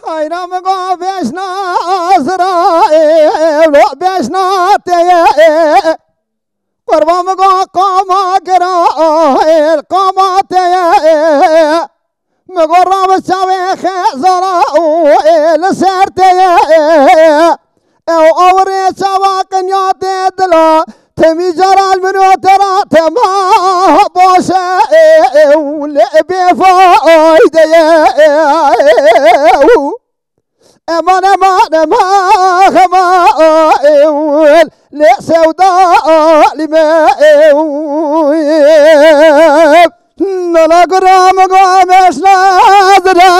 خير مقا بيشنا إسرائيل بيشنا تيه قربا مقا قاما قرائيل قاما تيه مقرب الشويخ زرائيل سرتيه او اوري سواق ياتي دلا تمي جرال منو ترى تما بوشا ولعبي فايدة امان خما لسوداء لما نلا قرام قامش نازرا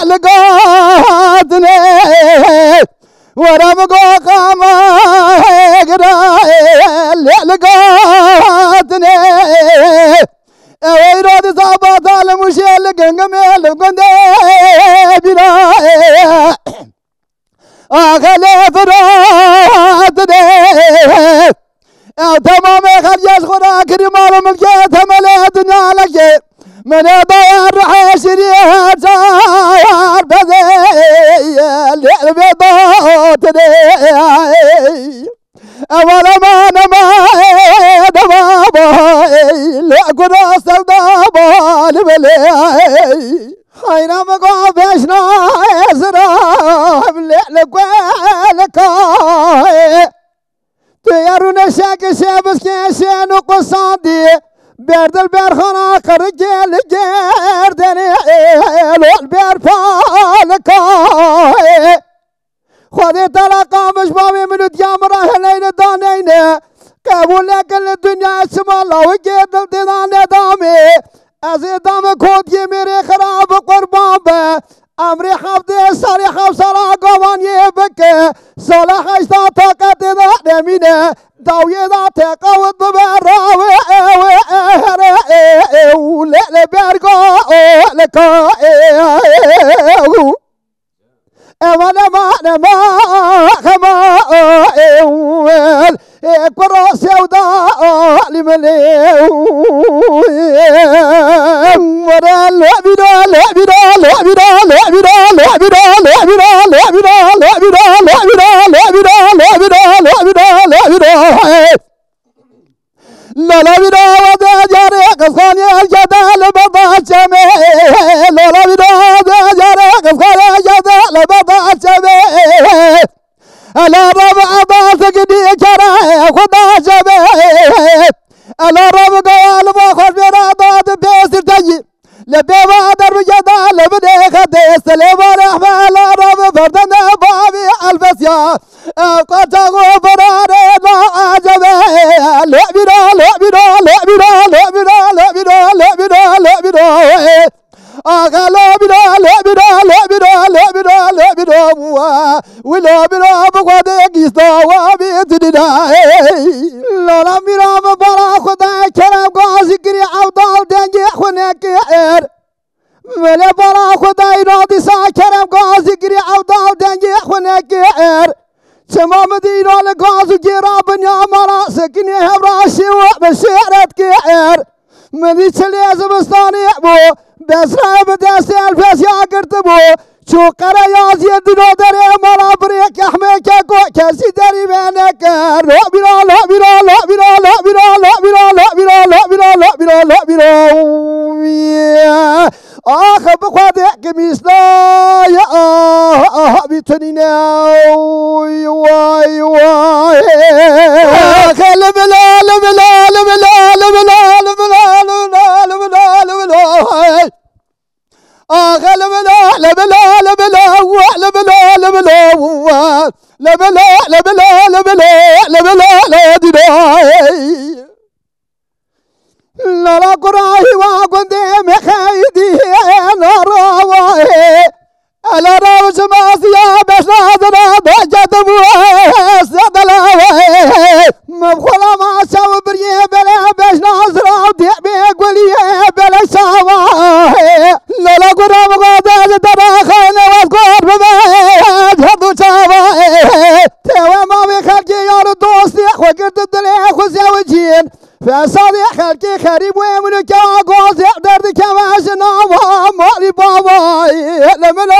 لقاتني ورم قاما لقاتني ويراد صابات على مشيل قنقمي لقندي بلا أخلي فراتني تمام خرجت خراك رمال ملكيت مليتنا لك من ضيار حاشريات صار بذي البيضاتني أولا ما نما دبابا لأكون أستودابا لبلي خير مقابشنا إسراب لألقوالكاي تيارون شاك شابس كيشين وقصادي بيرد البيرخانا قرجل جيردني والبير فالكاي خذي تلقى مش بابي من الجامرة هلين دانين قبول لكل الدنيا اسم الله وجيد التدان دامي ازي دام كود يميري خراب قربان امري حفظي صاري حفصرا قوان يبك صلاح اشتا طاقت دا نمينه داوية دا تقاوت ببراوي ولي بيرقو لكا ما خما قرا سوداء لمليو ورا لا بيرا لا ودا جاري قصاني الجدال بضاجمي لا ودا جاري قصاني الجدال بضاجمي الا ربع باثقدي جرى خدا جمي الا ربع قال ما خذ برادات بيسر تجي لبيبا درب جدال بدي خدي سليم رحمة لا رب فردنا بابي الفسيا قطعوا فراري لا عجبي لا بيرا ولا بيرا بقدر يستوى بيتنا لا بيرا ببرا خدا كرم قاسي كري عودال دنجي خنك ولا برا خدا ينادي سا كرم قاسي كري عودال دنجي خنك تمام دينا لقاسو جيرا بنيا مرا سكني هبراشي وبشيرت كير مدي تشلي زبستاني ابو بسرا بدسي الفاس يا قرطبو شو قرا يا زيد دينا دري مرا بريك يحميك كو كسي دري بينك لا بيرا آخ بخواد قميصنا يا بيتنينا واي آخ لبلا آخ لا قراي وقندي مخيدي نراوي على راوس ماسيا بس ناظرا بجد موس دلاوي مبخلا ما ساو بريه بلا بس ناظرا دي بيقولي بلا ساوي لا قرام قادر ترى خاين واسكور ببيت هدو ساوي توا ما بخلقي يارو دوستي وقرد الدلي خوزي وجين فصادي خلقي خريب ومنو كوا قوزي درد كماش ناوا مالي بابا لمن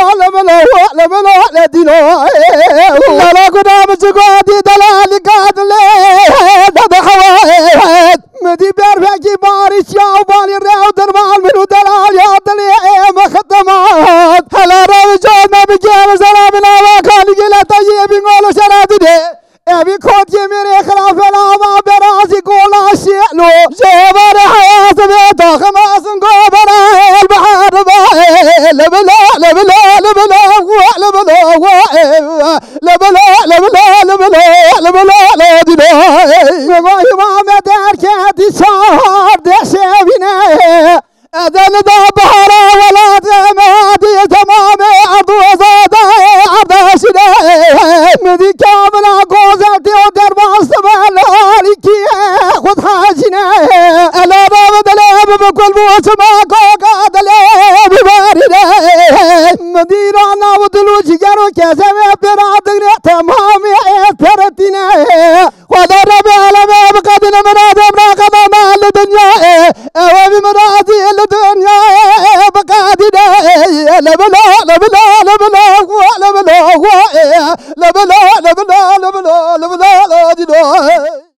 لبلا دينو لا قدام سقادي دلال قادلي دحوات مدي بيرفكي باريس يا بالي الرياض دربال منو دلال يا دلي ما خدمات هلا رجعنا بجيل سلامنا وكان يلا طيب نقول شرادي ابي كنت يميني خلاف الهوى براسي قول الشيلو جبر حياة بيت خماس قبر البحر لبلا لبلا لبلا لبلا لبلا لبلا لبلا لبلا لبلا ما مداركاتي صار دشبينه أذن ذا بحر ولا تمادي تمام أرض وزادة عرض شداء مدي كامل قوزتي ودرب الصبال هاريكي خذ حاجنا ألا بابد الأب بكل موت ما قوقات الأب باردة مديرانا ودلو جيرو كسمي برادنا تمام اترتنا ودرب على ما بقدنا من آدمنا قدنا للدنيا أوامي مرادي الدنيا بقادنا لبلا لبلا لبلا لبلا لبلا لبلا لبلا لبلا لبلا